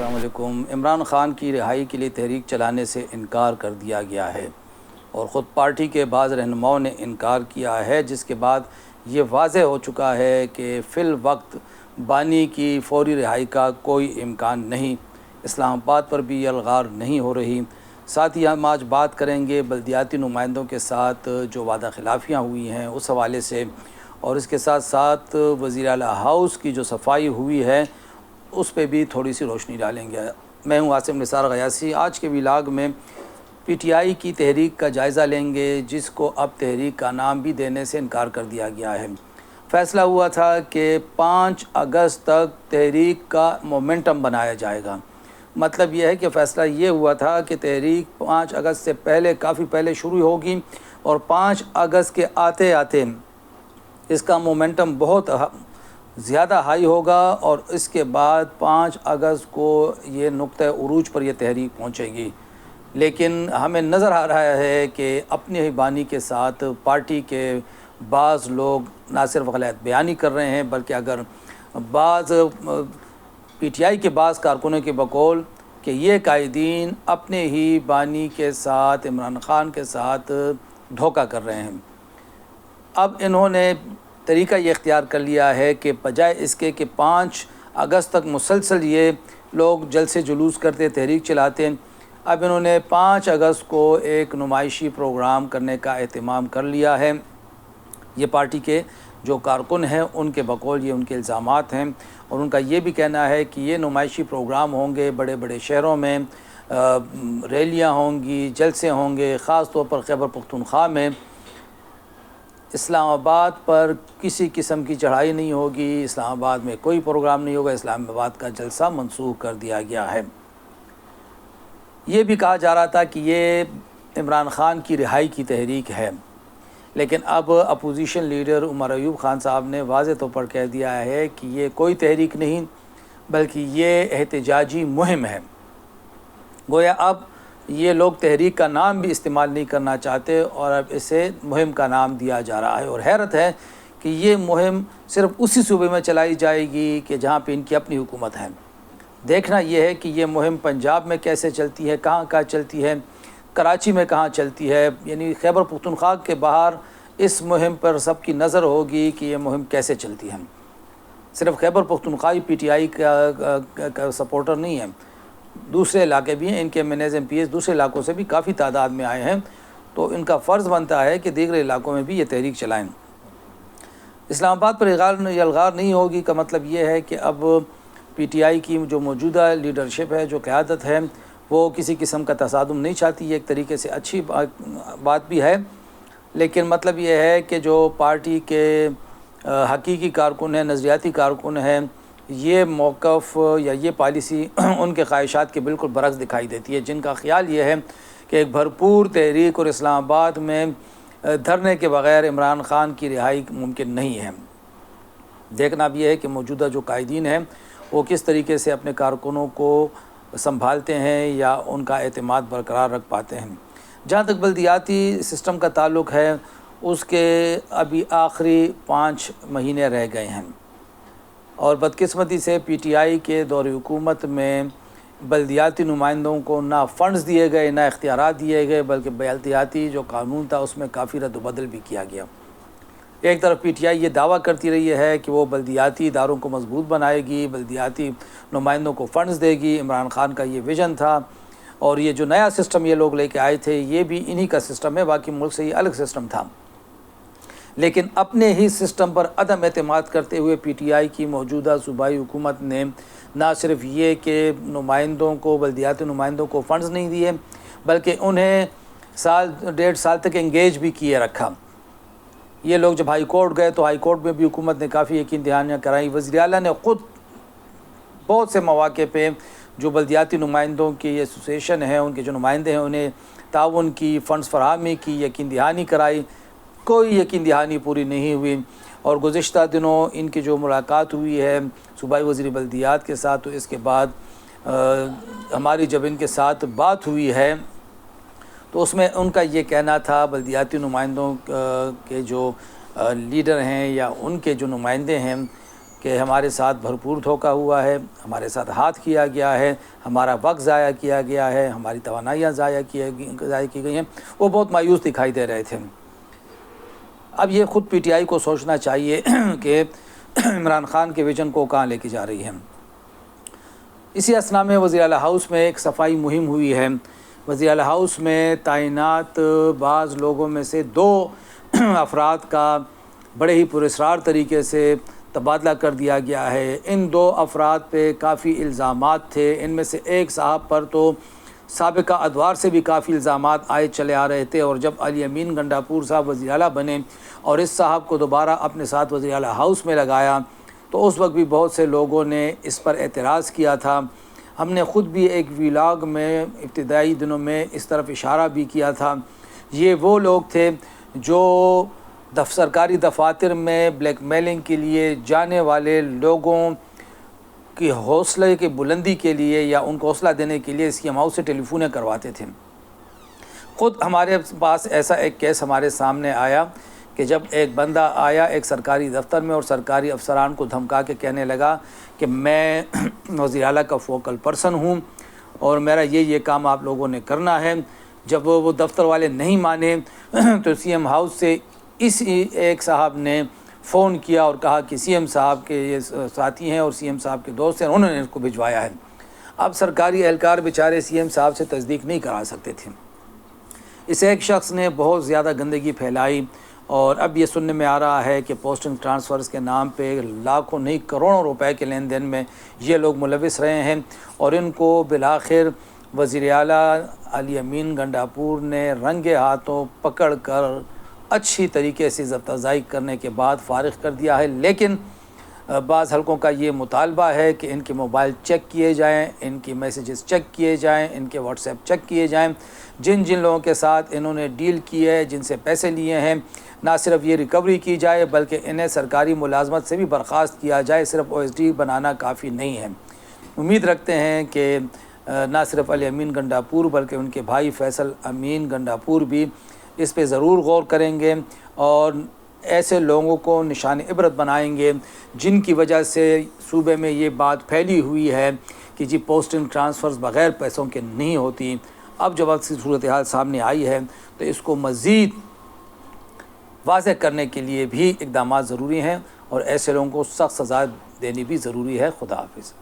السلام علیکم۔ عمران خان کی رہائی کے لیے تحریک چلانے سے انکار کر دیا گیا ہے اور خود پارٹی کے بعض رہنماؤں نے انکار کیا ہے، جس کے بعد یہ واضح ہو چکا ہے کہ فی الوقت بانی کی فوری رہائی کا کوئی امکان نہیں۔ اسلام آباد پر بھی یہ الغار نہیں ہو رہی۔ ساتھ ہی ہم آج بات کریں گے بلدیاتی نمائندوں کے ساتھ جو وعدہ خلافیاں ہوئی ہیں اس حوالے سے، اور اس کے ساتھ ساتھ وزیر اعلیٰ ہاؤس کی جو صفائی ہوئی ہے اس پہ بھی تھوڑی سی روشنی ڈالیں گے۔ میں ہوں عاصم نثار غیاثی۔ آج کے ولاگ میں پی ٹی آئی کی تحریک کا جائزہ لیں گے، جس کو اب تحریک کا نام بھی دینے سے انکار کر دیا گیا ہے۔ فیصلہ ہوا تھا کہ 5 اگست تک تحریک کا مومنٹم بنایا جائے گا۔ مطلب یہ ہے کہ فیصلہ یہ ہوا تھا کہ تحریک 5 اگست سے پہلے کافی پہلے شروع ہوگی اور 5 اگست کے آتے آتے اس کا مومنٹم بہت زیادہ ہائی ہوگا اور اس کے بعد 5 اگست کو یہ نقطہ عروج پر یہ تحریک پہنچے گی۔ لیکن ہمیں نظر آ رہا ہے کہ اپنے ہی بانی کے ساتھ پارٹی کے بعض لوگ نہ صرف غلط بیانی کر رہے ہیں، بلکہ اگر بعض پی ٹی آئی کے بعض کارکنوں کے بقول کہ یہ قائدین اپنے ہی بانی کے ساتھ عمران خان کے ساتھ دھوکہ کر رہے ہیں۔ اب انہوں نے طریقہ یہ اختیار کر لیا ہے کہ بجائے اس کے کہ 5 اگست تک مسلسل یہ لوگ جلسے جلوس کرتے تحریک چلاتے، اب انہوں نے 5 اگست کو ایک نمائشی پروگرام کرنے کا اہتمام کر لیا ہے۔ یہ پارٹی کے جو کارکن ہیں ان کے بقول یہ ان کے الزامات ہیں، اور ان کا یہ بھی کہنا ہے کہ یہ نمائشی پروگرام ہوں گے بڑے بڑے شہروں میں، ریلیاں ہوں گی، جلسے ہوں گے، خاص طور پر خیبر پختونخوا میں۔ اسلام آباد پر کسی قسم کی چڑھائی نہیں ہوگی، اسلام آباد میں کوئی پروگرام نہیں ہوگا، اسلام آباد کا جلسہ منسوخ کر دیا گیا ہے۔ یہ بھی کہا جا رہا تھا کہ یہ عمران خان کی رہائی کی تحریک ہے، لیکن اب اپوزیشن لیڈر عمر ایوب خان صاحب نے واضح طور پر کہہ دیا ہے کہ یہ کوئی تحریک نہیں بلکہ یہ احتجاجی مہم ہے۔ گویا اب یہ لوگ تحریک کا نام بھی استعمال نہیں کرنا چاہتے اور اب اسے مہم کا نام دیا جا رہا ہے، اور حیرت ہے کہ یہ مہم صرف اسی صوبے میں چلائی جائے گی کہ جہاں پہ ان کی اپنی حکومت ہے۔ دیکھنا یہ ہے کہ یہ مہم پنجاب میں کیسے چلتی ہے، کہاں چلتی ہے، کراچی میں کہاں چلتی ہے، یعنی خیبر پختونخوا کے باہر اس مہم پر سب کی نظر ہوگی کہ یہ مہم کیسے چلتی ہے۔ صرف Khyber Pakhtunkhwa P T I کا سپورٹر نہیں ہے، دوسرے علاقے بھی ہیں، ان کے MNAs MPs دوسرے علاقوں سے بھی کافی تعداد میں آئے ہیں، تو ان کا فرض بنتا ہے کہ دیگر علاقوں میں بھی یہ تحریک چلائیں۔ اسلام آباد پر الغار نہیں ہوگی کا مطلب یہ ہے کہ اب پی ٹی آئی کی جو موجودہ لیڈرشپ ہے، جو قیادت ہے، وہ کسی قسم کا تصادم نہیں چاہتی۔ یہ ایک طریقے سے اچھی بات بھی ہے، لیکن مطلب یہ ہے کہ جو پارٹی کے حقیقی کارکن ہیں، نظریاتی کارکن ہیں، یہ موقف یا یہ پالیسی ان کے خواہشات کے بالکل برعکس دکھائی دیتی ہے، جن کا خیال یہ ہے کہ ایک بھرپور تحریک اور اسلام آباد میں دھرنے کے بغیر عمران خان کی رہائی ممکن نہیں ہے۔ دیکھنا بھی یہ ہے کہ موجودہ جو قائدین ہیں وہ کس طریقے سے اپنے کارکنوں کو سنبھالتے ہیں یا ان کا اعتماد برقرار رکھ پاتے ہیں۔ جہاں تک بلدیاتی سسٹم کا تعلق ہے، اس کے ابھی آخری 5 مہینے رہ گئے ہیں، اور بدقسمتی سے پی ٹی آئی کے دور حکومت میں بلدیاتی نمائندوں کو نہ فنڈز دیے گئے نہ اختیارات دیے گئے، بلکہ بلدیاتی جو قانون تھا اس میں کافی رد و بدل بھی کیا گیا۔ ایک طرف پی ٹی آئی یہ دعویٰ کرتی رہی ہے کہ وہ بلدیاتی اداروں کو مضبوط بنائے گی، بلدیاتی نمائندوں کو فنڈز دے گی، عمران خان کا یہ ویژن تھا، اور یہ جو نیا سسٹم یہ لوگ لے کے آئے تھے یہ بھی انہی کا سسٹم ہے، باقی ملک سے یہ الگ سسٹم تھا۔ لیکن اپنے ہی سسٹم پر عدم اعتماد کرتے ہوئے پی ٹی آئی کی موجودہ صوبائی حکومت نے نہ صرف یہ کہ نمائندوں کو، بلدیاتی نمائندوں کو فنڈز نہیں دیے، بلکہ انہیں 1.5 سال تک انگیج بھی کیے رکھا۔ یہ لوگ جب ہائی کورٹ گئے تو ہائی کورٹ میں بھی حکومت نے کافی یقین دہانیاں کرائیں۔ وزیر اعلیٰ نے خود بہت سے مواقع پہ جو بلدیاتی نمائندوں کی ایسوسیشن ہیں، ان کے جو نمائندے ہیں، انہیں تعاون کی، فنڈز فراہمی کی، یقین دہانی کرائی، کوئی یقین دہانی پوری نہیں ہوئی۔ اور گزشتہ دنوں ان کی جو ملاقات ہوئی ہے صوبائی وزیر بلدیات کے ساتھ، تو اس کے بعد ہماری جب ان کے ساتھ بات ہوئی ہے تو اس میں ان کا یہ کہنا تھا، بلدیاتی نمائندوں کے جو لیڈر ہیں یا ان کے جو نمائندے ہیں، کہ ہمارے ساتھ بھرپور دھوکہ ہوا ہے، ہمارے ساتھ ہاتھ کیا گیا ہے، ہمارا وقت ضائع کیا گیا ہے، ہماری توانائیاں ضائع کی گئی ہیں، وہ بہت مایوس دکھائی دے رہے تھے۔ اب یہ خود پی ٹی آئی کو سوچنا چاہیے کہ عمران خان کے ویژن کو کہاں لے کے جا رہی ہے۔ اسی اثنا میں وزیر اعلیٰ ہاؤس میں ایک صفائی مہم ہوئی ہے۔ وزیر اعلیٰ ہاؤس میں تعینات بعض لوگوں میں سے 2 افراد کا بڑے ہی پراسرار طریقے سے تبادلہ کر دیا گیا ہے۔ ان 2 افراد پہ کافی الزامات تھے۔ ان میں سے ایک صاحب پر تو سابقہ ادوار سے بھی کافی الزامات آئے چلے آ رہے تھے، اور جب علی امین گنڈاپور صاحب وزیر اعلیٰ بنے اور اس صاحب کو دوبارہ اپنے ساتھ وزیر اعلیٰ ہاؤس میں لگایا تو اس وقت بھی بہت سے لوگوں نے اس پر اعتراض کیا تھا۔ ہم نے خود بھی ایک ویلاگ میں ابتدائی دنوں میں اس طرف اشارہ بھی کیا تھا۔ یہ وہ لوگ تھے جو سرکاری دفاتر میں بلیک میلنگ کے لیے جانے والے لوگوں کی حوصلے کی بلندی کے لیے یا ان کو حوصلہ دینے کے لیے سی ایم ہاؤس سے ٹیلی فونیں کرواتے تھے۔ خود ہمارے پاس ایسا ایک کیس ہمارے سامنے آیا کہ جب ایک بندہ آیا ایک سرکاری دفتر میں اور سرکاری افسران کو دھمکا کے کہنے لگا کہ میں وزیر اعلیٰ کا فوکل پرسن ہوں اور میرا یہ کام آپ لوگوں نے کرنا ہے۔ جب وہ دفتر والے نہیں مانے تو سی ایم ہاؤس سے اس ایک صاحب نے فون کیا اور کہا کہ سی ایم صاحب کے یہ ساتھی ہیں اور سی ایم صاحب کے دوست ہیں، انہوں نے اس کو بھجوایا ہے۔ اب سرکاری اہلکار بیچارے سی ایم صاحب سے تصدیق نہیں کرا سکتے تھے۔ اس ایک شخص نے بہت زیادہ گندگی پھیلائی اور اب یہ سننے میں آ رہا ہے کہ پوسٹنگ ٹرانسفرز کے نام پہ لاکھوں نہیں کروڑوں روپے کے لین دین میں یہ لوگ ملوث رہے ہیں، اور ان کو بالآخر وزیر اعلیٰ علی امین گنڈاپور نے رنگے ہاتھوں پکڑ کر اچھی طریقے سے ضبط ازائی کرنے کے بعد فارغ کر دیا ہے۔ لیکن بعض حلقوں کا یہ مطالبہ ہے کہ ان کے موبائل چیک کیے جائیں، ان کی میسیجز چیک کیے جائیں، ان کے واٹس ایپ چیک کیے جائیں، جن لوگوں کے ساتھ انہوں نے ڈیل کی ہے، جن سے پیسے لیے ہیں، نہ صرف یہ ریکوری کی جائے بلکہ انہیں سرکاری ملازمت سے بھی برخاست کیا جائے۔ صرف او ایس ڈی بنانا کافی نہیں ہے۔ امید رکھتے ہیں کہ نہ صرف علی امین گنڈاپور بلکہ ان کے بھائی فیصل امین گنڈاپور بھی اس پہ ضرور غور کریں گے اور ایسے لوگوں کو نشان عبرت بنائیں گے جن کی وجہ سے صوبے میں یہ بات پھیلی ہوئی ہے کہ جی پوسٹنگ ٹرانسفرز بغیر پیسوں کے نہیں ہوتی۔ اب جب ایسی صورتحال سامنے آئی ہے تو اس کو مزید واضح کرنے کے لیے بھی اقدامات ضروری ہیں اور ایسے لوگوں کو سخت سزا دینی بھی ضروری ہے۔ خدا حافظ۔